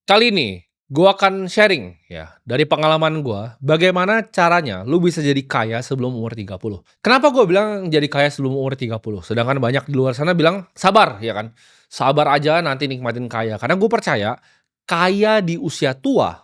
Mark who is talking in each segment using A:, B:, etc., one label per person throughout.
A: Kali ini, gua akan sharing ya, dari pengalaman gua, bagaimana caranya lu bisa jadi kaya sebelum umur 30. Kenapa gua bilang jadi kaya sebelum umur 30? Sedangkan banyak di luar sana bilang, "Sabar," ya kan. "Sabar aja nanti nikmatin kaya." Karena gue percaya, kaya di usia tua,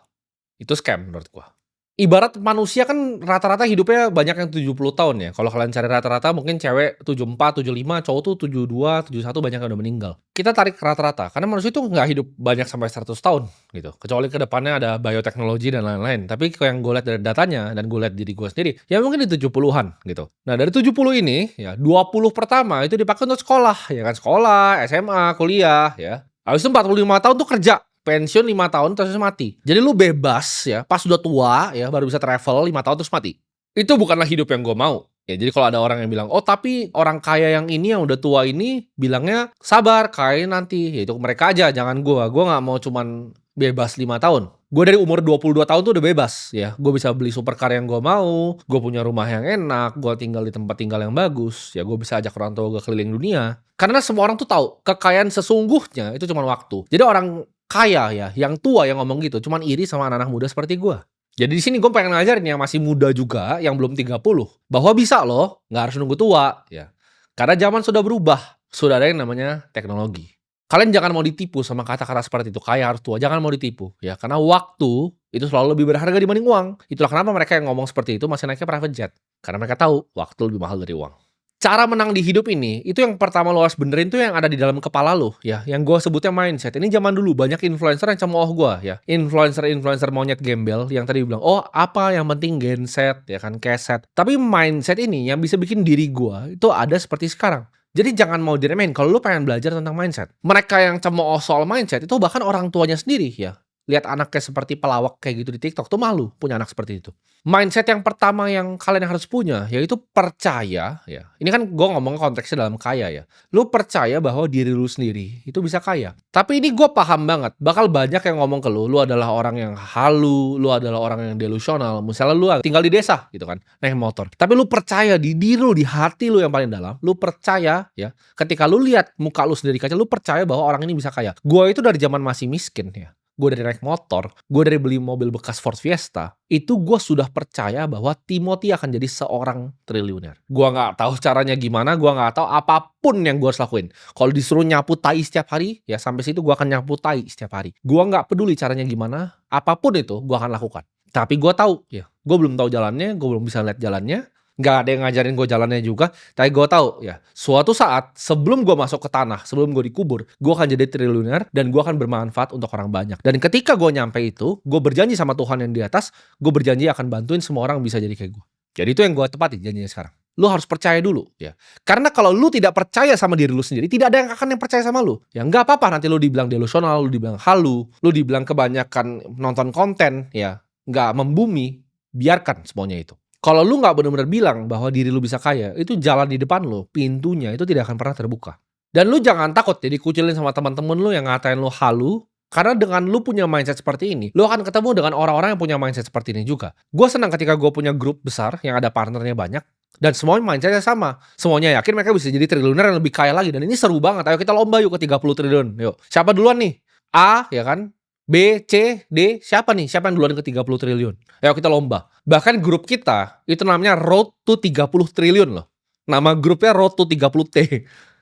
A: itu scam menurut gua. Ibarat manusia kan rata-rata hidupnya banyak yang 70 tahun ya, kalau kalian cari rata-rata mungkin cewek 74, 75, cowok tuh 72, 71 banyak yang udah meninggal. Kita tarik rata-rata, karena manusia itu nggak hidup banyak sampai 100 tahun gitu, kecuali ke depannya ada bioteknologi dan lain-lain. Tapi kalau yang gue lihat dari datanya dan gue lihat diri gue sendiri, ya mungkin di 70-an gitu. Nah dari 70 ini, ya 20 pertama itu dipakai untuk sekolah, ya kan, sekolah, SMA, kuliah ya. Habis itu 45 tahun tuh kerja. Pensiun 5 tahun terus mati. Jadi lu bebas ya, pas udah tua ya, baru bisa travel 5 tahun terus mati. Itu bukanlah hidup yang gue mau. Ya jadi kalau ada orang yang bilang, "Oh tapi orang kaya yang ini, yang udah tua ini bilangnya sabar, kaya nanti." Ya itu mereka aja, jangan gua. Gua nggak mau cuman bebas 5 tahun. Gue dari umur 22 tahun tuh udah bebas ya. Gue bisa beli supercar yang gue mau, gue punya rumah yang enak, gue tinggal di tempat tinggal yang bagus, ya gue bisa ajak orang tua gue keliling dunia. Karena semua orang tuh tahu, kekayaan sesungguhnya itu cuma waktu. Jadi orang kaya ya, yang tua yang ngomong gitu, cuman iri sama anak-anak muda seperti gua. Jadi di sini gue pengen ngajarin yang masih muda juga, yang belum 30, bahwa bisa loh, nggak harus nunggu tua, ya. Karena zaman sudah berubah, sudah ada yang namanya teknologi. Kalian jangan mau ditipu sama kata-kata seperti itu, kaya harus tua, jangan mau ditipu, ya. Karena waktu itu selalu lebih berharga dibanding uang. Itulah kenapa mereka yang ngomong seperti itu masih naiknya private jet. Karena mereka tahu waktu lebih mahal dari uang. Cara menang di hidup ini, itu yang pertama lo harus benerin tuh yang ada di dalam kepala lo, ya. Yang gue sebutnya mindset. Ini zaman dulu banyak influencer yang cemooh gue, ya. Influencer-influencer monyet gembel yang tadi bilang, "Oh, apa yang penting genset, ya kan, keset." Tapi mindset ini yang bisa bikin diri gue itu ada seperti sekarang. Jadi jangan mau diremehin kalau lu pengen belajar tentang mindset. Mereka yang cemooh soal mindset itu bahkan orang tuanya sendiri, ya. Lihat anaknya seperti pelawak kayak gitu di TikTok tuh malu punya anak seperti itu. Mindset yang pertama yang kalian harus punya, yaitu percaya ya, ini kan gue ngomong konteksnya dalam kaya ya, lu percaya bahwa diri lu sendiri itu bisa kaya. Tapi ini gue paham banget, bakal banyak yang ngomong ke lu adalah orang yang halu, lu adalah orang yang delusional, misalnya lu tinggal di desa gitu kan, naik motor. Tapi lu percaya di diri lu, di hati lu yang paling dalam, lu percaya ya, ketika lu lihat muka lu sendiri di kaca, lu percaya bahwa orang ini bisa kaya. Gue itu dari zaman masih miskin ya, gue dari naik motor, gue dari beli mobil bekas Ford Fiesta, itu gue sudah percaya bahwa Timothy akan jadi seorang triliuner. Gue nggak tahu caranya gimana, gue nggak tahu apapun yang gue harus lakuin. Kalau disuruh nyapu tai setiap hari, ya sampai situ gue akan nyapu tai setiap hari. Gue nggak peduli caranya gimana, apapun itu gue akan lakukan. Tapi gue tahu, ya, gue belum tahu jalannya, gue belum bisa lihat jalannya, nggak ada yang ngajarin gue jalannya juga, tapi gue tahu ya, suatu saat sebelum gue masuk ke tanah, sebelum gue dikubur, gue akan jadi triliuner dan gue akan bermanfaat untuk orang banyak. Dan ketika gue nyampe itu, gue berjanji sama Tuhan yang di atas, gue berjanji akan bantuin semua orang bisa jadi kayak gue. Jadi itu yang gue tepati janjinya sekarang. Lu harus percaya dulu ya. Karena kalau lu tidak percaya sama diri lu sendiri, tidak ada yang akan yang percaya sama lu. Ya nggak apa-apa nanti lu dibilang delusional, lu dibilang halu, lu dibilang kebanyakan nonton konten ya, nggak membumi, biarkan semuanya itu. Kalau lu nggak bener-bener bilang bahwa diri lu bisa kaya, itu jalan di depan lu, pintunya itu tidak akan pernah terbuka. Dan lu jangan takut ya dikucilin sama teman-teman lu yang ngatain lu halu, karena dengan lu punya mindset seperti ini, lu akan ketemu dengan orang-orang yang punya mindset seperti ini juga. Gue senang ketika gue punya grup besar yang ada partnernya banyak, dan semuanya mindsetnya sama. Semuanya yakin mereka bisa jadi triliuner yang lebih kaya lagi, dan ini seru banget. Ayo kita lomba yuk ke 30 triliun. Yuk, siapa duluan nih? A, ya kan? B, C, D, siapa nih? Siapa yang duluan ke 30 triliun? Ayo kita lomba. Bahkan grup kita, itu namanya Road to 30 triliun loh. Nama grupnya Road to 30T.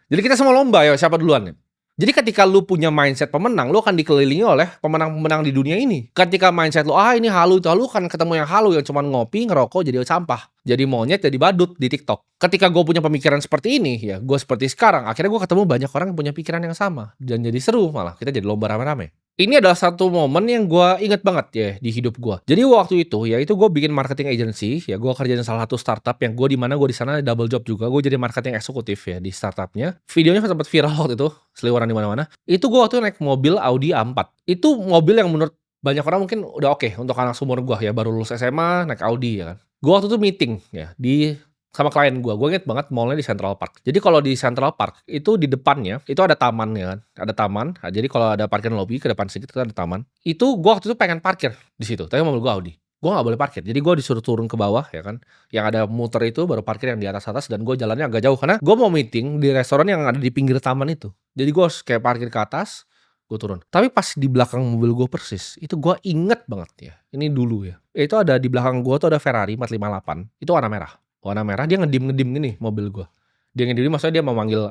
A: Jadi kita semua lomba ya, siapa duluan nih? Jadi ketika lu punya mindset pemenang, lu akan dikelilingi oleh pemenang-pemenang di dunia ini. Ketika mindset lu, ini halu, itu halu, kan ketemu yang halu, yang cuma ngopi, ngerokok, jadi sampah. Jadi monyet, jadi badut di TikTok. Ketika gue punya pemikiran seperti ini, ya gue seperti sekarang, akhirnya gue ketemu banyak orang yang punya pikiran yang sama. Dan jadi seru malah, kita jadi lomba rame-rame. Ini adalah satu momen yang gue inget banget ya di hidup gue. Jadi waktu itu ya itu gue bikin marketing agency ya, gue kerjain salah satu startup yang gue di sana double job juga. Gue jadi marketing eksekutif ya di startupnya. Videonya sempat viral waktu itu, seliweran di mana-mana. Itu gue waktu itu naik mobil Audi A4. Itu mobil yang menurut banyak orang mungkin udah oke untuk anak seumur gue ya, baru lulus SMA naik Audi ya kan. Gue waktu itu meeting ya di sama klien gue inget banget mallnya di Central Park. Jadi kalau di Central Park, itu di depannya, itu ada taman ya kan, ada taman. Nah, jadi kalau ada parkiran lobby, ke depan sedikit itu ada taman. Itu gue waktu itu pengen parkir di situ, tapi mobil gue Audi. Gue nggak boleh parkir, jadi gue disuruh turun ke bawah ya kan. Yang ada muter itu baru parkir yang di atas-atas, dan gue jalannya agak jauh. Karena gue mau meeting di restoran yang ada di pinggir taman itu. Jadi gue harus kayak parkir ke atas, gue turun. Tapi pas di belakang mobil gue persis, itu gue inget banget ya, ini dulu ya, itu ada di belakang gue tuh ada Ferrari 458, itu warna merah. Warna merah, dia ngedim-ngedim gini mobil gue. Dia ngedim maksudnya dia mau manggil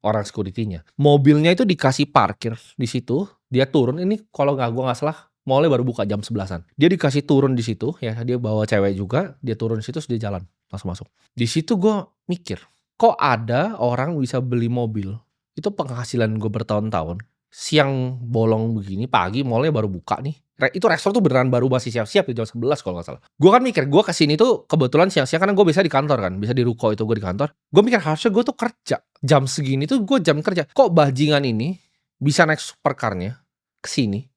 A: orang security-nya. Mobilnya itu dikasih parkir di situ, dia turun, ini kalau gue nggak salah mallnya baru buka jam 11-an. Dia dikasih turun di situ ya, dia bawa cewek juga, dia turun di situ terus dia jalan, langsung masuk. Di situ gue mikir, kok ada orang bisa beli mobil, itu penghasilan gue bertahun-tahun, siang bolong begini, pagi mallnya baru buka nih. Itu restoran tuh beneran baru masih siap-siap di jam 11 kalau nggak salah. Gue kan mikir, gue kesini tuh kebetulan siang-siang karena gue bisa di kantor kan, bisa di ruko itu gue di kantor. Gue mikir harusnya gue tuh kerja. Jam segini tuh gue jam kerja. Kok bajingan ini bisa naik supercar-nya kesini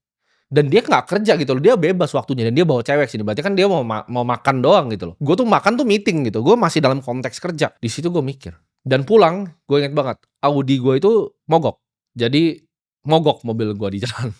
A: dan dia nggak kerja gitu loh, dia bebas waktunya dan dia bawa cewek sini, berarti kan dia mau makan doang gitu loh. Gue tuh makan tuh meeting gitu, gue masih dalam konteks kerja. Di situ gue mikir dan pulang, gue inget banget Audi gue itu mogok, jadi mogok mobil gue di jalan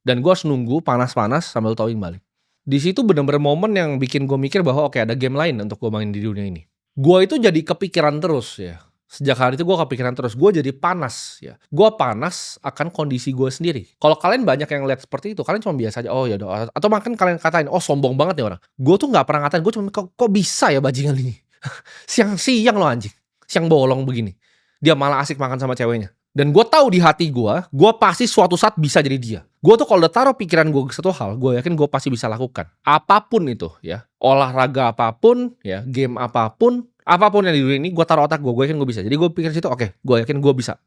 A: dan gue harus nunggu panas-panas sambil towing balik. Di situ bener-bener momen yang bikin gue mikir bahwa oke, ada game lain untuk gue main di dunia ini. Gue itu jadi kepikiran terus ya. Sejak hari itu gue kepikiran terus, gue jadi panas ya. Gue panas akan kondisi gue sendiri. Kalau kalian banyak yang lihat seperti itu, kalian cuma biasa aja, oh ya doa. Atau makin kalian katain, oh sombong banget nih orang. Gue tuh nggak pernah ngatain, gue cuma kok bisa ya bajingan ini. Siang-siang lo anjing, siang bolong begini. Dia malah asik makan sama ceweknya. Dan gue tahu di hati gue pasti suatu saat bisa jadi dia. Gue tuh kalau udah taruh pikiran gue ke satu hal, gue yakin gue pasti bisa lakukan. Apapun itu ya, olahraga apapun ya, game apapun yang di dunia ini, gue taruh otak gue yakin gue bisa. Jadi gue pikir situ, oke, gue yakin gue bisa.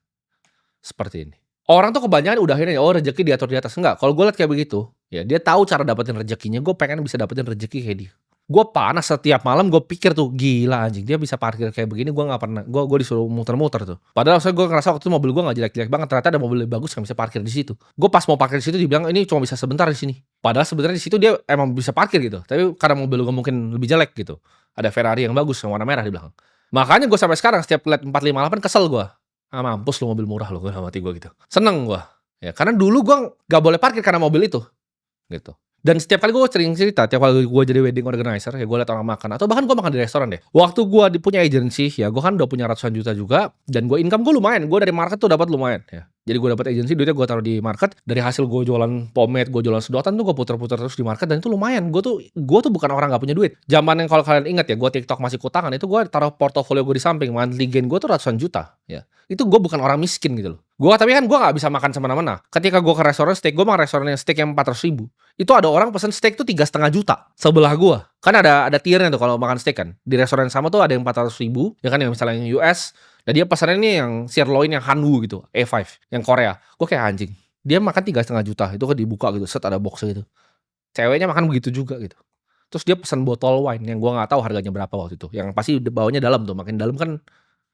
A: Seperti ini. Orang tuh kebanyakan udah akhirnya, oh rezeki diatur di atas. Enggak, kalau gue liat kayak begitu, ya dia tahu cara dapetin rezekinya, gue pengen bisa dapetin rezeki kayak dia. Gue panas setiap malam, gue pikir tuh, gila anjing, dia bisa parkir kayak begini, gue gak pernah, gue disuruh muter-muter tuh. Padahal saya gue ngerasa waktu itu mobil gue gak jelek-jelek banget, ternyata ada mobil lebih bagus yang bisa parkir di situ. Gue pas mau parkir di situ dibilang ini cuma bisa sebentar di sini. Padahal sebenarnya di situ dia emang bisa parkir gitu, tapi karena mobil gue mungkin lebih jelek gitu. Ada Ferrari yang bagus yang warna merah di belakang. Makanya gue sampai sekarang setiap lihat 458 kesel gue. Mampus lu mobil murah lu, gue sama hati gue gitu. Seneng gue. Ya karena dulu gue gak boleh parkir karena mobil itu. Gitu. Dan setiap kali gue sering cerita, tiap kali gue jadi wedding organizer, ya gue liat orang makan, atau bahkan gue makan di restoran deh. Waktu gue punya agency, ya gue kan udah punya ratusan juta juga, dan gue income gue lumayan, gue dari market tuh dapat lumayan ya. Jadi gue dapat agency, duitnya gue taruh di market, dari hasil gue jualan pomade, gue jualan sedotan tuh gue puter-puter terus di market, dan itu lumayan. Gue tuh bukan orang gak punya duit. Zaman yang kalau kalian ingat ya, gue TikTok masih kutangan, itu gue taruh portofolio gue di samping, monthly gain gue tuh ratusan juta ya. Itu gue bukan orang miskin gitu loh. Tapi kan gue gak bisa makan semena-mena. Ketika gue ke restoran steak, gue makan restoran yang steak yang 400.000. Itu ada orang pesen steak tuh 3,5 juta sebelah gue. Kan ada tiernya tuh kalau makan steak kan. Di restoran sama tuh ada yang 400.000, ya kan, yang misalnya yang US. Dan dia pesannya ini yang sirloin yang Hanwoo gitu, A5, yang Korea. Gue kayak anjing. Dia makan 3,5 juta, itu kan dibuka gitu, set ada box gitu. Ceweknya makan begitu juga gitu. Terus dia pesan botol wine yang gue nggak tahu harganya berapa waktu itu. Yang pasti bawanya dalam tuh, makin dalam kan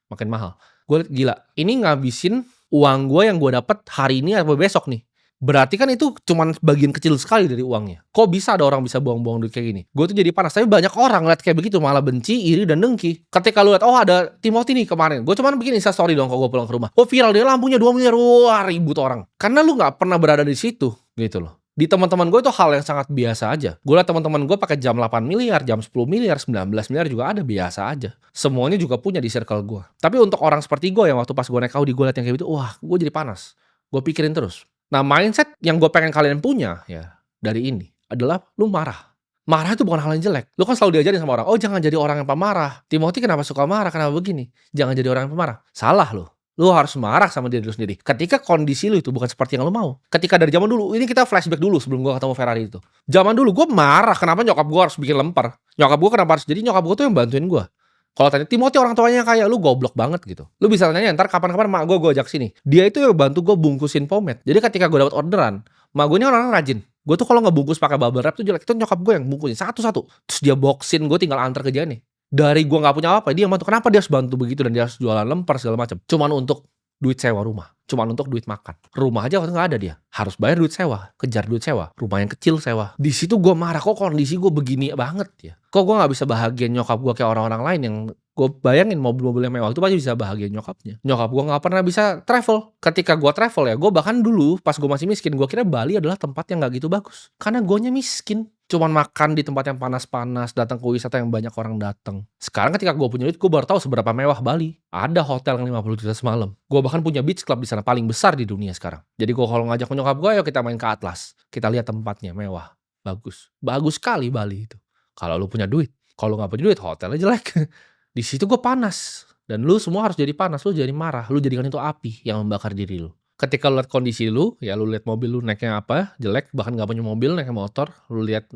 A: makin mahal. Gue liat gila, ini ngabisin uang gue yang gue dapat hari ini atau besok nih. Berarti kan itu cuman bagian kecil sekali dari uangnya. Kok bisa ada orang bisa buang-buang duit kayak gini? Gue tuh jadi panas. Tapi banyak orang liat kayak begitu malah benci, iri, dan dengki. Ketika lu liat, oh ada Timothy nih kemarin, gue cuman bikin Instastory dong kalau gue pulang ke rumah. Oh viral, dia lampunya 2 miliar, wah ribut orang. Karena lu gak pernah berada di situ gitu loh. Di teman-teman gue itu hal yang sangat biasa aja. Gue liat teman-teman gue pakai jam 8 miliar, jam 10 miliar, 19 miliar juga ada, biasa aja. Semuanya juga punya di circle gue. Tapi untuk orang seperti gue yang waktu pas gue naik Audi, gue liat yang kayak gitu, wah gue jadi panas. Gue pikirin terus. Nah mindset yang gue pengen kalian punya ya dari ini adalah lu marah. Marah itu bukan hal yang jelek. Lu kan selalu diajarin sama orang, oh jangan jadi orang yang pemarah. Timothy kenapa suka marah, kenapa begini? Jangan jadi orang yang pemarah. Salah lu. Lu harus marah sama diri lu sendiri. Ketika kondisi lu itu bukan seperti yang lu mau. Ketika dari zaman dulu, ini kita flashback dulu sebelum gue ketemu Ferrari itu. Zaman dulu gue marah, kenapa nyokap gue harus bikin lemper. Nyokap gue kenapa harus, jadi nyokap gue tuh yang bantuin gue. Kalau tanya Timothy orang tuanya kayak lu goblok banget gitu. Lu bisa tanya ntar kapan-kapan mak gue ajak sini. Dia itu yang bantu gue bungkusin pomade. Jadi ketika gue dapat orderan, mak gue ini orang rajin. Gue tuh kalau ngebungkus pakai bubble wrap tuh jelek. Itu nyokap gue yang bungkusin satu-satu. Terus dia boxin, gue tinggal antar ke dia nih. Dari gue nggak punya apa, dia yang bantu. Kenapa dia harus bantu begitu dan dia harus jualan lemper segala macam? Cuman untuk duit sewa rumah. Cuman untuk duit makan. Rumah aja waktu nggak ada dia. Harus bayar duit sewa. Kejar duit sewa. Rumah yang kecil sewa. Di situ gue marah. Kok kondisi gue begini banget ya? Kok gue nggak bisa bahagia nyokap gue kayak orang-orang lain yang gue bayangin mobil-mobil yang mewah itu pasti bisa bahagia nyokapnya. Nyokap gue nggak pernah bisa travel. Ketika gue travel ya, gue bahkan dulu pas gue masih miskin, gue kira Bali adalah tempat yang nggak gitu bagus. Karena gue nya miskin. Cuman makan di tempat yang panas-panas, datang ke wisata yang banyak orang datang. Sekarang ketika gue punya duit, gue baru tahu seberapa mewah Bali. Ada hotel yang 50 juta semalam. Gue bahkan punya beach club di sana paling besar di dunia sekarang. Jadi gue kalau ngajak nyokap gue, ayo kita main ke Atlas. Kita lihat tempatnya mewah, bagus, bagus sekali Bali itu. Kalau lu punya duit, kalau nggak punya duit, hotelnya jelek. Di situ gue panas. Dan lu semua harus jadi panas, lu jadi marah, lu jadikan itu api yang membakar diri lu. Ketika lu lihat kondisi lu, ya lu lihat mobil lu naiknya apa, jelek, bahkan nggak punya mobil, naiknya motor, lu lihat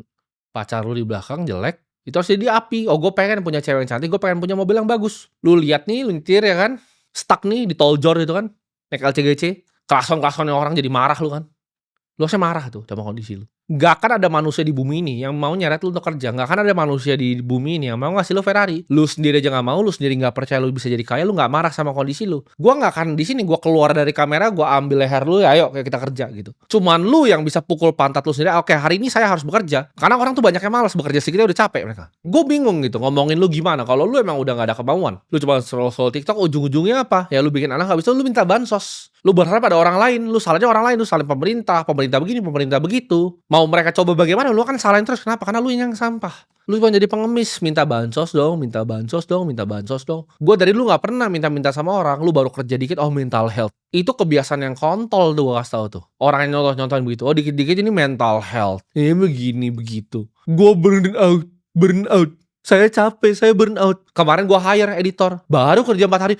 A: pacar lu di belakang jelek, itu harus jadi api. Oh, gue pengen punya cewek yang cantik, gue pengen punya mobil yang bagus. Lu lihat nih, lu nyetir ya kan, stuck nih di tol Jor itu kan, naik LCGC, kelason-kelasonnya orang jadi marah lu kan. Lu harusnya marah tuh sama kondisi lu. Nggak akan ada manusia di bumi ini yang mau nyeret lu untuk kerja. Nggak akan ada manusia di bumi ini yang mau ngasih lu Ferrari. Lu sendiri aja nggak mau, lu sendiri nggak percaya lu bisa jadi kaya, lu nggak marah sama kondisi lu. Gua nggak akan di sini, gua keluar dari kamera, gua ambil leher lu, ayo kayak kita kerja gitu. Cuman lu yang bisa pukul pantat lu sendiri, oke hari ini saya harus bekerja. Karena orang tuh banyak yang malas bekerja sedikit udah capek mereka. Gue bingung gitu ngomongin lu gimana. Kalau lu emang udah nggak ada kemauan, lu cuma scroll TikTok, ujung-ujungnya apa? Ya lu bikin anak, habis itu lu minta bansos. Lu berharap ada orang lain, lu salahnya orang lain, lu salahin pemerintah begini, pemerintah begitu. Mau mereka coba bagaimana, lu kan salahin terus. Kenapa? Karena lu yang sampah. Lu cuma jadi pengemis, minta bansos dong, minta bansos dong, minta bansos dong. Gue dari dulu gak pernah minta-minta sama orang, lu baru kerja dikit, oh mental health. Itu kebiasaan yang kontol tuh gue kasih tau tuh. Orang yang nyontoh-nyontohin begitu, oh dikit-dikit ini mental health. Ini begini, begitu. Gue burn out. Saya capek, saya burn out. Kemarin gue hire editor, baru kerja 4 hari,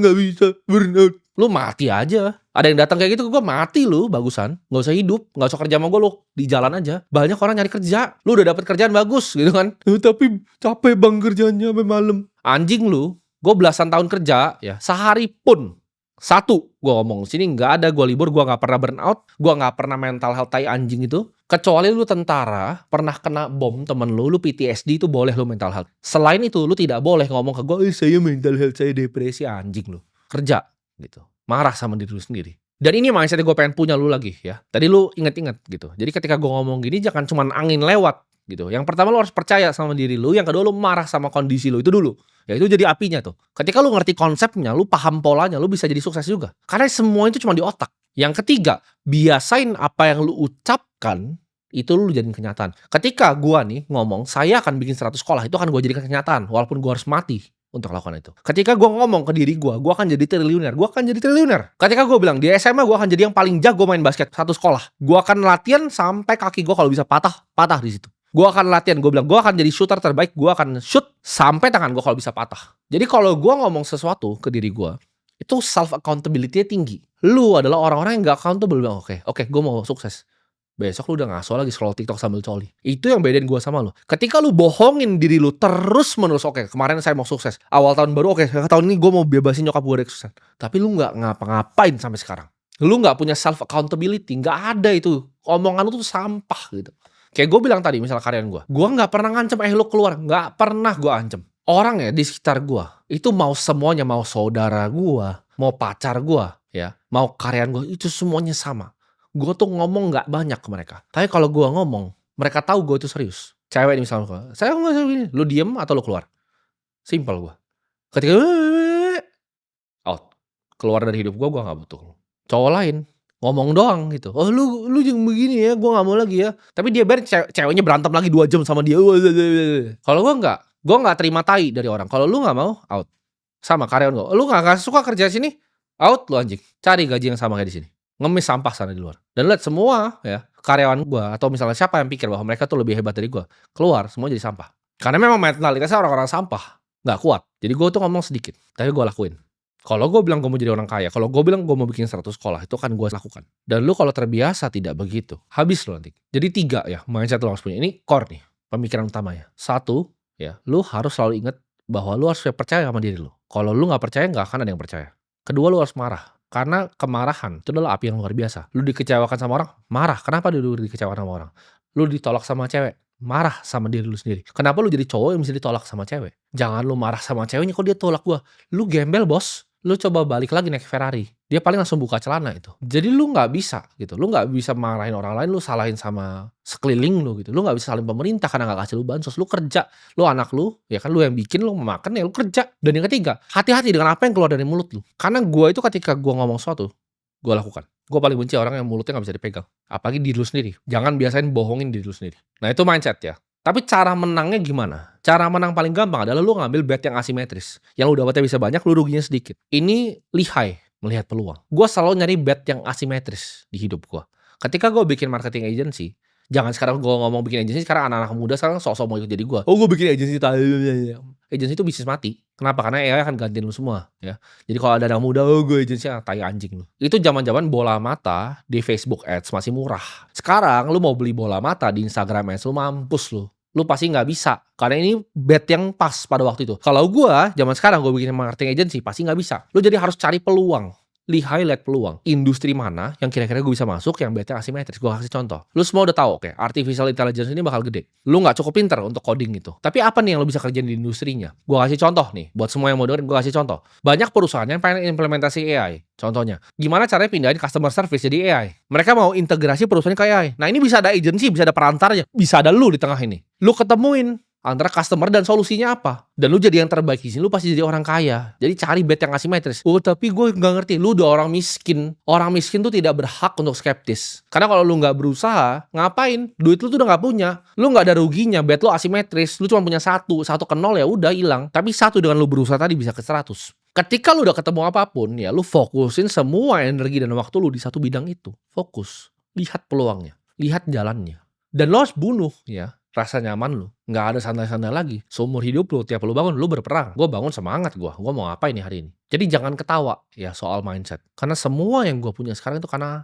A: gak bisa, burn out. Lu mati aja. Ada yang datang kayak gitu, gue mati lu, bagusan. Gak usah hidup, gak usah kerja sama gue, lu di jalan aja. Banyak orang nyari kerja, lu udah dapet kerjaan bagus gitu kan. Tapi capek bang kerjanya sampai malam. Anjing lu, gue belasan tahun kerja, ya sehari pun. Satu, gue ngomong sini gak ada gue libur, gue gak pernah burn out, gue gak pernah mental health tai anjing itu. Kecuali lu tentara, pernah kena bom temen lu PTSD itu boleh lu mental health. Selain itu, lu tidak boleh ngomong ke gue, saya mental health, saya depresi, anjing lu. Kerja gitu, marah sama diri lu sendiri. Dan ini mindset gue pengen punya lu lagi ya. Tadi lu inget-inget gitu. Jadi ketika gue ngomong gini jangan cuman angin lewat gitu. Yang pertama lu harus percaya sama diri lu, yang kedua lu marah sama kondisi lu itu dulu. Ya itu jadi apinya tuh. Ketika lu ngerti konsepnya, lu paham polanya, lu bisa jadi sukses juga. Karena semua itu cuma di otak. Yang ketiga, biasain apa yang lu ucapkan itu lu jadiin kenyataan. Ketika gua nih ngomong, saya akan bikin 100 sekolah, itu akan gua jadikan kenyataan walaupun gua harus mati untuk lakukan itu. Ketika gue ngomong ke diri gue akan jadi triliuner. Gue akan jadi triliuner. Ketika gue bilang di SMA gue akan jadi yang paling jago main basket satu sekolah. Gue akan latihan sampai kaki gue kalau bisa patah di situ. Gue akan latihan. Gue bilang gue akan jadi shooter terbaik. Gue akan shoot sampai tangan gue kalau bisa patah. Jadi kalau gue ngomong sesuatu ke diri gue, itu self accountability-nya tinggi. Lu adalah orang-orang yang gak accountable. Bilang oke, gue mau sukses. Besok lu udah ngaso lagi scroll TikTok sambil coli. Itu yang bedain gue sama lu. Ketika lu bohongin diri lu terus menerus, oke, kemarin saya mau sukses. Awal tahun baru, oke, tahun ini gue mau bebasin nyokap gue dari sukses. Tapi lu gak ngapa-ngapain sampai sekarang. Lu gak punya self accountability. Gak ada itu. Omongan lu tuh sampah gitu. Kayak gue bilang tadi, misal karyawan gue gak pernah ngancem, lu keluar. Gak pernah gue ancem. Orang ya di sekitar gue, itu mau semuanya, mau saudara gue, mau pacar gue, ya, mau karyawan gue, itu semuanya sama. Gue tuh ngomong gak banyak ke mereka. Tapi kalau gue ngomong, mereka tahu gue itu serius. Cewek nih misalnya, saya nggak gini, lu diem atau lu keluar? Simple gue. Ketika out, keluar dari hidup gue gak butuh. Cowok lain ngomong doang gitu. Oh lu jangan begini ya, gue gak mau lagi ya. Tapi dia ceweknya berantem lagi 2 jam sama dia. Kalau gue gak terima tai dari orang. Kalau lu gak mau, out. Sama karyawan gue. Lu gak suka kerja sini? Out lu anjing. Cari gaji yang sama kayak di sini. Ngemis sampah sana di luar. Dan lihat semua ya karyawan gue atau misalnya siapa yang pikir bahwa mereka tuh lebih hebat dari gue, keluar semua jadi sampah. Karena memang mentalitasnya orang-orang sampah, nggak kuat. Jadi gue tuh ngomong sedikit, tapi gue lakuin. Kalau gue bilang gue mau jadi orang kaya, kalau gue bilang gue mau bikin 100 sekolah, itu kan gue lakukan. Dan lu kalau terbiasa tidak begitu, habis lu nanti. Jadi 3 ya mindset lu harus punya. Ini core nih pemikiran utamanya. 1 ya, lu harus selalu ingat bahwa lu harus percaya sama diri lu. Kalau lu nggak percaya, nggak akan ada yang percaya. Kedua, lu harus marah. Karena kemarahan itu adalah api yang luar biasa. Lu dikecewakan sama orang, marah. Kenapa lu dikecewakan sama orang? Lu ditolak sama cewek, marah sama diri lu sendiri. Kenapa lu jadi cowok yang bisa ditolak sama cewek? Jangan lu marah sama ceweknya kok dia tolak gua. Lu gembel bos. Lu coba balik lagi naik Ferrari. Dia paling langsung buka celana itu. Jadi lu gak bisa gitu. Lu gak bisa marahin orang lain, lu salahin sama sekeliling lu gitu. Lu gak bisa salahin pemerintah karena gak kasih lu bansos. Lu kerja. Lu anak lu, ya kan lu yang bikin, lu makan ya lu kerja. Dan yang ketiga, hati-hati dengan apa yang keluar dari mulut lu. Karena gua itu ketika gua ngomong sesuatu, gue lakukan. Gue paling benci orang yang mulutnya nggak bisa dipegang. Apalagi diri lu sendiri. Jangan biasain bohongin diri lu sendiri. Nah itu mindset ya. Tapi cara menangnya gimana? Cara menang paling gampang adalah lu ngambil bet yang asimetris. Yang lu dapatnya bisa banyak, lu ruginya sedikit. Ini lihai melihat peluang. Gue selalu nyari bet yang asimetris di hidup gue. Ketika gue bikin marketing agency, jangan sekarang gue ngomong bikin agency, sekarang anak-anak muda sekarang sok-sok mau ikut jadi gue. Oh gue bikin agency, agency itu bisnis mati. Kenapa? Karena AI akan gantiin lu semua ya. Jadi kalau ada anak muda, oh gue agency, tai anjing lu. Itu zaman-zaman bola mata di Facebook Ads masih murah. Sekarang lu mau beli bola mata di Instagram Ads, lu mampus lu. Lu pasti nggak bisa. Karena ini bet yang pas pada waktu itu. Kalau gua, zaman sekarang gua bikin marketing agency, pasti nggak bisa. Lu jadi harus cari peluang. Highlight peluang. Industri mana yang kira-kira gue bisa masuk yang betnya asimetris. Gue kasih contoh. Lu semua udah tahu, oke, artificial intelligence ini bakal gede. Lu nggak cukup pinter untuk coding gitu. Tapi apa nih yang lu bisa kerjain di industrinya? Gue kasih contoh nih. Buat semua yang mau dengerin, gue kasih contoh. Banyak perusahaan yang pengen implementasi AI. Contohnya, gimana caranya pindahin customer service jadi AI? Mereka mau integrasi perusahaannya ke AI. Nah ini bisa ada agency, bisa ada perantarnya. Bisa ada lu di tengah ini. Lu ketemuin antara customer dan solusinya apa. Dan lu jadi yang terbaik di sini, lu pasti jadi orang kaya. Jadi cari bet yang asimetris. Oh tapi gue nggak ngerti, lu udah orang miskin. Orang miskin tuh tidak berhak untuk skeptis. Karena kalau lu nggak berusaha, ngapain? Duit lu tuh udah nggak punya. Lu nggak ada ruginya, bet lu asimetris. Lu cuma punya satu ke nol ya udah hilang. Tapi satu dengan lu berusaha tadi bisa ke 100. Ketika lu udah ketemu apapun, ya lu fokusin semua energi dan waktu lu di satu bidang itu. Fokus. Lihat peluangnya. Lihat jalannya. Dan lo harus bunuh ya rasa nyaman lu. Nggak ada santai-santai lagi. Seumur hidup lu, tiap lu bangun, lu berperang. Gue bangun semangat gue. Gue mau ngapain nih hari ini. Jadi jangan ketawa ya soal mindset. Karena semua yang gue punya sekarang itu karena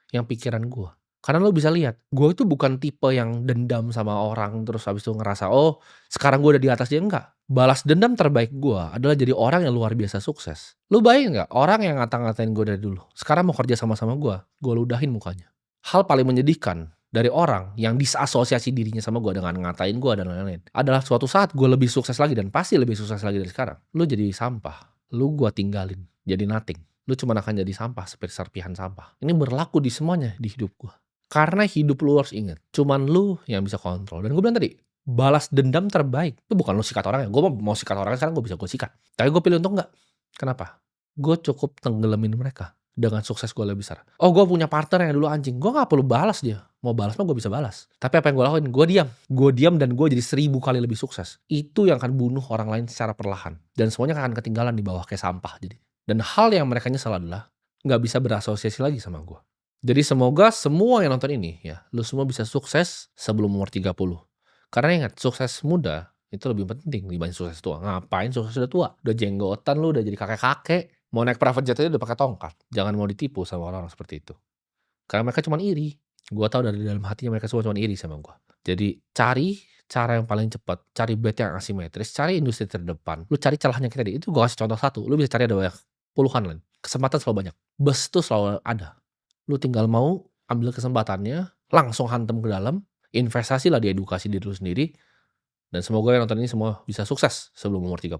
A: yang pikiran gue. Karena lo bisa lihat, gue itu bukan tipe yang dendam sama orang terus habis itu ngerasa, oh sekarang gue udah di atas dia. Enggak. Balas dendam terbaik gue adalah jadi orang yang luar biasa sukses. Lu bayangin nggak? Orang yang ngata-ngatain gue dari dulu, sekarang mau kerja sama-sama gue ludahin mukanya. Hal paling menyedihkan dari orang yang disasosiasi dirinya sama gue dengan ngatain gue dan lain-lain adalah suatu saat gue lebih sukses lagi dan pasti lebih sukses lagi dari sekarang. Lu jadi sampah, lu gue tinggalin, jadi nothing. Lu cuma akan jadi sampah seperti serpihan sampah. Ini berlaku di semuanya di hidup gue. Karena hidup lu harus ingat, cuman lu yang bisa kontrol. Dan gue bilang tadi, balas dendam terbaik itu bukan lu sikat orangnya. Gue mau sikat orangnya sekarang gue bisa gue sikat. Tapi gue pilih untuk enggak. Kenapa? Gue cukup tenggelamin mereka dengan sukses gue lebih besar. Oh gue punya partner yang dulu anjing, gue gak perlu balas dia. Mau balas mah gue bisa balas. Tapi apa yang gue lakuin? Gue diam dan gue jadi 1000 kali lebih sukses. Itu yang akan bunuh orang lain secara perlahan. Dan semuanya akan ketinggalan di bawah kayak sampah jadi. Dan hal yang mereka nyesel adalah gak bisa berasosiasi lagi sama gue. Jadi semoga semua yang nonton ini ya, lu semua bisa sukses sebelum umur 30. Karena ingat, sukses muda itu lebih penting dibanding sukses tua. Ngapain sukses udah tua? Udah jenggotan lu, udah jadi kakek-kakek. Mau naik private jet aja udah pakai tongkat. Jangan mau ditipu sama orang-orang seperti itu. Karena mereka cuma iri. Gua tahu dari dalam hatinya mereka semua cuma iri sama gua. Jadi cari cara yang paling cepat, cari bet yang asimetris, cari industri terdepan. Lu cari celahnya kita deh. Itu gua kasih contoh satu. Lu bisa cari ada banyak, puluhan lain. Kesempatan selalu banyak. Bus tuh selalu ada. Lu tinggal mau ambil kesempatannya, langsung hantam ke dalam, investasilah di edukasi diri lu sendiri. Dan semoga yang nonton ini semua bisa sukses sebelum umur 30.